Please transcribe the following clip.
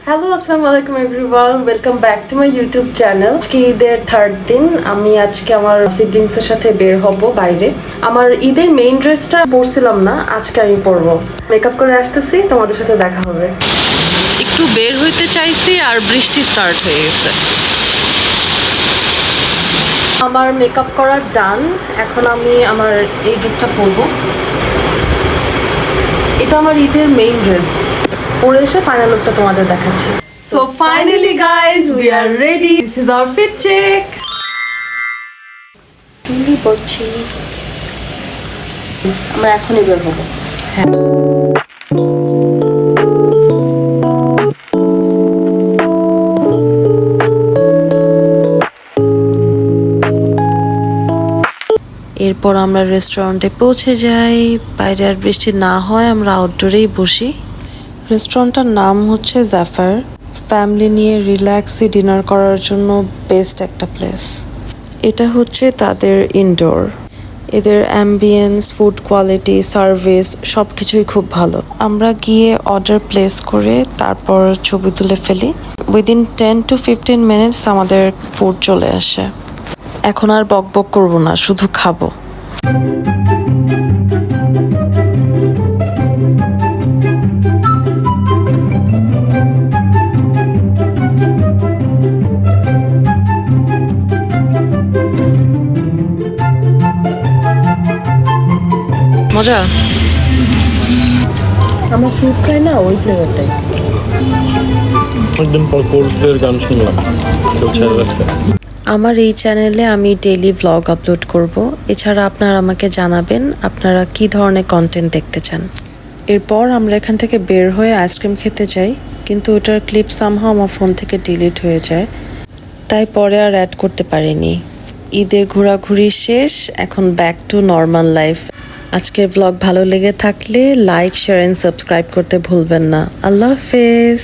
Hello আসসালামু আলাইকুম everyone, welcome back to my YouTube channel. আজকে ঈদের থার্ড দিন। আমি আজকে আমার সিবলিংসের সাথে বের হব বাইরে। আমার ঈদের মেইন ড্রেসটা পরছিলাম না, আজকে আমি পরবো। মেকআপ করে আসতেছি, তোমাদের সাথে দেখা হবে। একটু বের হইতে চাইছি আর বৃষ্টি স্টার্ট হয়ে গেছে। আমার মেকআপ করা ডান। এখন আমি আমার এই ড্রেসটা পরবো। এটা আমার ঈদের মেইন ড্রেস। পরে এসে ফাইনাল লুকটা তোমাদের দেখাচ্ছি। So finally guys, we are ready. This is our fit check. কি করছি? আমরা এখনই বের হবো। হ্যাঁ। এরপর আমরা রেস্টুরেন্টে পৌঁছে যাই। বাইরে আর বৃষ্টি না হয় আমরা আউটডোরেই বসি। রেস্টুরেন্টটার নাম হচ্ছে জাফার। ফ্যামিলি নিয়ে রিল্যাক্সে ডিনার করার জন্য বেস্ট একটা প্লেস। এটা হচ্ছে তাদের ইনডোর। এদের অ্যাম্বিয়েন্স, ফুড কোয়ালিটি, সার্ভিস সব কিছুই খুব ভালো। আমরা গিয়ে অর্ডার প্লেস করে তারপর ছবি তুলে ফেলি। উইদিন 10 to 15 মিনিটস আমাদের ফুড চলে আসে। এখন আর বকবক করবো না, শুধু খাবো। মজা। আমরা স্যুপ খাই না, ওই ফ্লেভারটাই। অনেকদিন পর কোল্ডপ্লের গান শুনলাম, কেউ ছেড়ে রাখছে। আমার এই চ্যানেলে আমি ডেইলি ভ্লগ আপলোড করব। এছাড়া আপনারা আমাকে জানাবেন আপনারা কি ধরনের কন্টেন্ট দেখতে চান। এরপর আমরা এখান থেকে বের হয়ে আইসক্রিম খেতে যাই, কিন্তু ওটার ক্লিপ সামহাও আমার ফোন থেকে ডিলিট হয়ে যায়, তাই পরে আর অ্যাড করতে পারিনি। ঈদে ঘোরাঘুরি শেষ, এখন ব্যাক টু নর্মাল লাইফ। আজকের ভ্লগ ভালো লেগে থাকলে লাইক, শেয়ার এন্ড সাবস্ক্রাইব করতে ভুলবেন না। আল্লাহ হাফেজ।